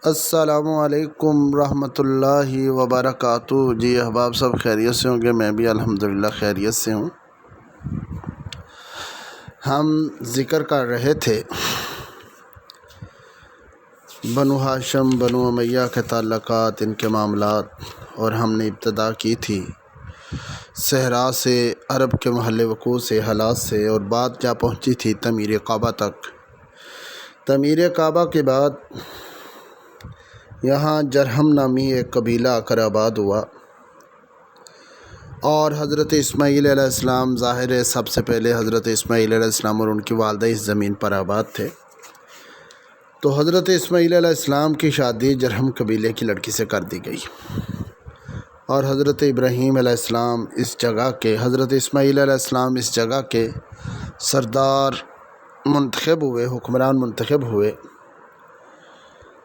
السلام علیکم ورحمۃ اللہ وبرکاتہ۔ جی احباب سب خیریت سے ہوں گے، میں بھی الحمدللہ خیریت سے ہوں۔ ہم ذکر کر رہے تھے بنو ہاشم بنو امیہ کے تعلقات، ان کے معاملات، اور ہم نے ابتدا کی تھی صحرا سے، عرب کے محل وقوع سے، حالات سے، اور بات جا پہنچی تھی تعمیر کعبہ تک۔ تعمیر کعبہ کے بعد یہاں جرہم نامی ایک قبیلہ آ کر آباد ہوا، اور حضرت اسماعیل علیہ السلام، ظاہر ہے سب سے پہلے حضرت اسماعیل علیہ السلام اور ان کی والدہ اس زمین پر آباد تھے۔ تو حضرت اسماعیل علیہ السلام کی شادی جرہم قبیلے کی لڑکی سے کر دی گئی، اور حضرت ابراہیم علیہ السلام اس جگہ کے، حضرت اسماعیل علیہ السلام اس جگہ کے سردار منتخب ہوئے، حکمران منتخب ہوئے۔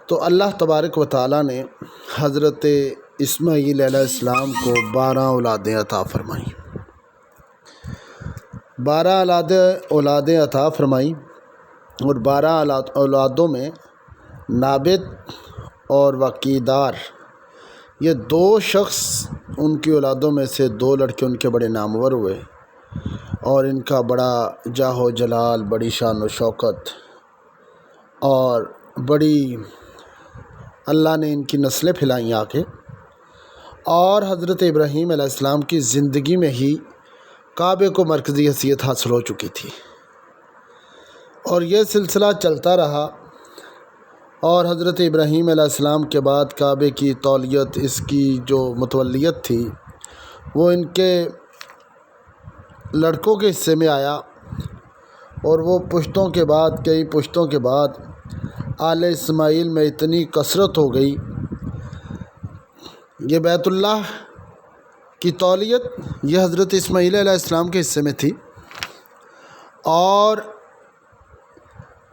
تو اللہ تبارک و تعالیٰ نے حضرت اسماعیل علیہ السلام کو 12 اولادیں عطا فرمائیں، 12 اولادیں عطا فرمائیں، اور 12 اولادوں میں نابت اور وقیدار، یہ 2 شخص ان کی اولادوں میں سے 2 لڑکے ان کے بڑے نامور ہوئے، اور ان کا بڑا جاہ و جلال، بڑی شان و شوکت، اور بڑی اللہ نے ان کی نسلیں پھلائیں آ کے۔ اور حضرت ابراہیم علیہ السلام کی زندگی میں ہی کعبے کو مرکزی حیثیت حاصل ہو چکی تھی، اور یہ سلسلہ چلتا رہا، اور حضرت ابراہیم علیہ السلام کے بعد کعبے کی تولیت، اس کی جو متولیت تھی، وہ ان کے لڑکوں کے حصے میں آیا، اور وہ پشتوں کے بعد، کئی پشتوں کے بعد آل اسماعیل میں اتنی کثرت ہو گئی، یہ بیت اللہ کی تولیت یہ حضرت اسماعیل علیہ السلام کے حصے میں تھی، اور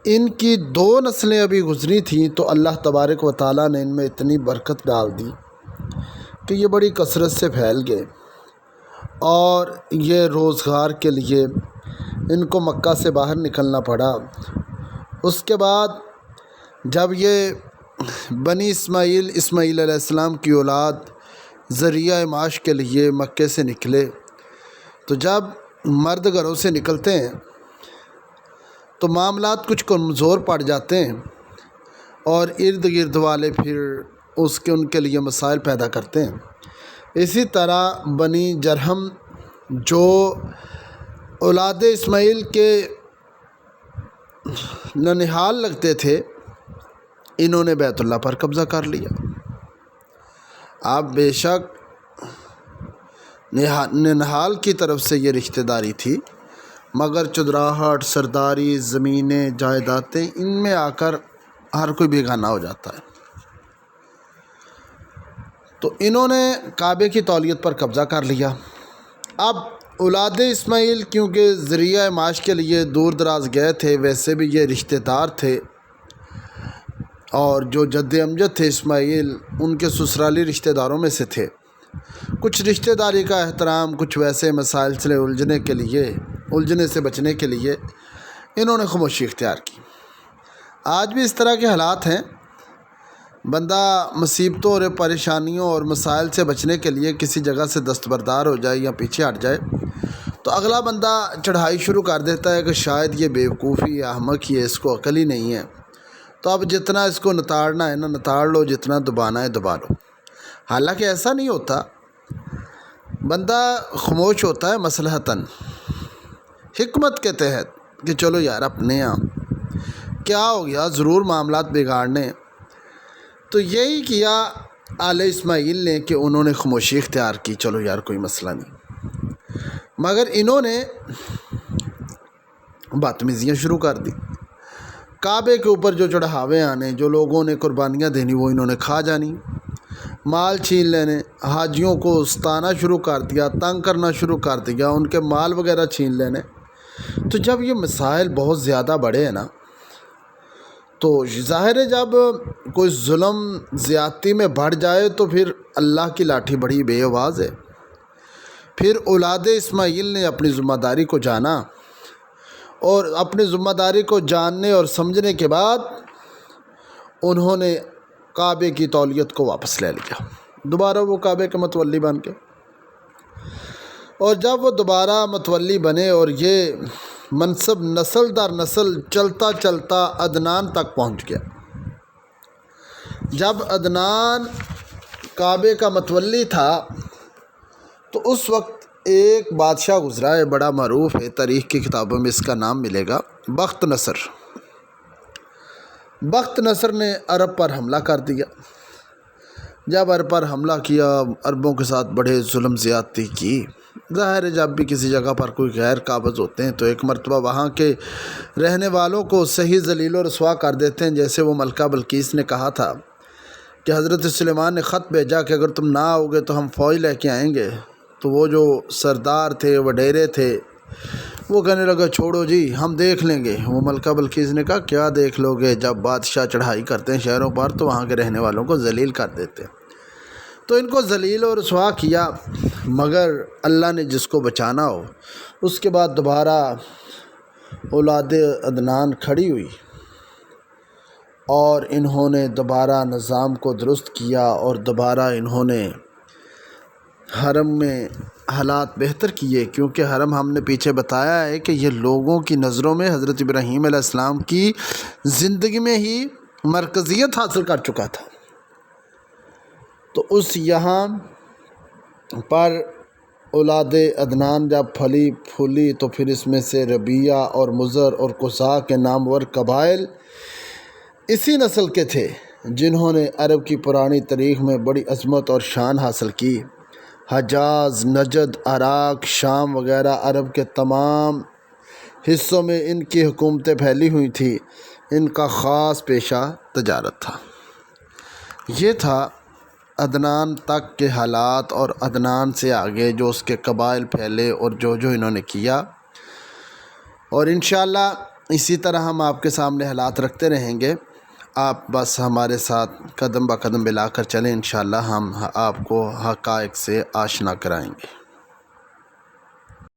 ان کی 2 نسلیں ابھی گزری تھیں، تو اللہ تبارک و تعالیٰ نے ان میں اتنی برکت ڈال دی کہ یہ بڑی کثرت سے پھیل گئے، اور یہ روزگار کے لیے ان کو مکہ سے باہر نکلنا پڑا۔ اس کے بعد جب یہ بنی اسماعیل علیہ السلام کی اولاد ذریعہ معاش کے لیے مکے سے نکلے، تو جب مرد گھروں سے نکلتے ہیں تو معاملات کچھ کمزور پڑ جاتے ہیں، اور ارد گرد والے پھر ان کے لیے مسائل پیدا کرتے ہیں۔ اسی طرح بنی جرہم جو اولاد اسماعیل کے ننہال لگتے تھے، انہوں نے بیت اللہ پر قبضہ کر لیا۔ اب بے شک ننہال کی طرف سے یہ رشتہ داری تھی، مگر چودراہٹ، سرداری، زمینیں، جائیدادیں، ان میں آ کر ہر کوئی بیگانہ ہو جاتا ہے۔ تو انہوں نے کعبے کی تولیت پر قبضہ کر لیا۔ اب اولاد اسماعیل کیونکہ ذریعہ معاش کے لیے دور دراز گئے تھے، ویسے بھی یہ رشتہ دار تھے، اور جو جد امجد تھے اسماعیل، ان کے سسرالی رشتہ داروں میں سے تھے۔ کچھ رشتہ داری کا احترام، کچھ ویسے مسائل سے الجھنے سے بچنے کے لیے انہوں نے خاموشی اختیار کی۔ آج بھی اس طرح کے حالات ہیں، بندہ مصیبتوں اور پریشانیوں اور مسائل سے بچنے کے لیے کسی جگہ سے دستبردار ہو جائے یا پیچھے ہٹ جائے، تو اگلا بندہ چڑھائی شروع کر دیتا ہے کہ شاید یہ بیوقوفی یا احمق ہی ہے، اس کو عقل ہی نہیں ہے، تو اب جتنا اس کو نتاڑنا ہے نا نتاڑ لو، جتنا دبانا ہے دبا لو۔ حالانکہ ایسا نہیں ہوتا، بندہ خاموش ہوتا ہے مصلحتاً، حکمت کے تحت، کہ چلو یار اپنے یہاں کیا ہو گیا، ضرور معاملات بگاڑنے۔ تو یہی کیا آل اسماعیل نے کہ انہوں نے خاموشی اختیار کی، چلو یار کوئی مسئلہ نہیں، مگر انہوں نے بدتمیزیاں شروع کر دی۔ کعبے کے اوپر جو چڑھاوے آنے، جو لوگوں نے قربانیاں دینی، وہ انہوں نے کھا جانی، مال چھین لینے، حاجیوں کو ستانا شروع کر دیا، تنگ کرنا شروع کر دیا، ان کے مال وغیرہ چھین لینے۔ تو جب یہ مسائل بہت زیادہ بڑے ہیں نا، تو ظاہر ہے جب کوئی ظلم زیادتی میں بڑھ جائے تو پھر اللہ کی لاٹھی بڑی بے آواز ہے۔ پھر اولاد اسماعیل نے اپنی ذمہ داری کو جانا، اور اپنی ذمہ داری کو جاننے اور سمجھنے کے بعد انہوں نے کعبے کی تولیت کو واپس لے لیا، دوبارہ وہ کعبے کے متولی بن گئے۔ اور جب وہ دوبارہ متولی بنے اور یہ منصب نسل در نسل چلتا چلتا عدنان تک پہنچ گیا، جب عدنان کعبے کا متولی تھا تو اس وقت ایک بادشاہ گزرا ہے، بڑا معروف ہے، تاریخ کی کتابوں میں اس کا نام ملے گا، بخت نصر۔ بخت نصر نے عرب پر حملہ کر دیا۔ جب عرب پر حملہ کیا، عربوں کے ساتھ بڑے ظلم زیادتی کی۔ ظاہر ہے جب بھی کسی جگہ پر کوئی غیر قابض ہوتے ہیں تو ایک مرتبہ وہاں کے رہنے والوں کو صحیح ذلیل و رسوا کر دیتے ہیں، جیسے وہ ملکہ بلقیس نے کہا تھا کہ حضرت سلیمان نے خط بھیجا کہ اگر تم نہ آؤ گے تو ہم فوج لے کے آئیں گے، تو وہ جو سردار تھے، وڈیرے تھے، وہ کہنے لگا چھوڑو جی ہم دیکھ لیں گے۔ وہ ملکہ بلقیس نے کہا کیا دیکھ لو گے، جب بادشاہ چڑھائی کرتے ہیں شہروں پر تو وہاں کے رہنے والوں کو ذلیل کر دیتے ہیں۔ تو ان کو ذلیل و رسوا کیا، مگر اللہ نے جس کو بچانا ہو۔ اس کے بعد دوبارہ اولاد عدنان کھڑی ہوئی اور انہوں نے دوبارہ نظام کو درست کیا اور دوبارہ انہوں نے حرم میں حالات بہتر کیے، کیونکہ حرم ہم نے پیچھے بتایا ہے کہ یہ لوگوں کی نظروں میں حضرت ابراہیم علیہ السلام کی زندگی میں ہی مرکزیت حاصل کر چکا تھا۔ تو اس یہاں پر اولاد عدنان جب پھلی پھولی تو پھر اس میں سے ربیہ اور مضر اور قصا کے نامور قبائل اسی نسل کے تھے، جنہوں نے عرب کی پرانی تاریخ میں بڑی عظمت اور شان حاصل کی۔ حجاز، نجد، عراق، شام وغیرہ عرب کے تمام حصوں میں ان کی حکومتیں پھیلی ہوئی تھیں۔ ان کا خاص پیشہ تجارت تھا۔ یہ تھا عدنان تک کے حالات، اور عدنان سے آگے جو اس کے قبائل پھیلے اور جو انہوں نے کیا، اور انشاءاللہ اسی طرح ہم آپ کے سامنے حالات رکھتے رہیں گے۔ آپ بس ہمارے ساتھ قدم بہ قدم ملا کر چلیں، انشاءاللہ ہم آپ کو حقائق سے آشنا کرائیں گے۔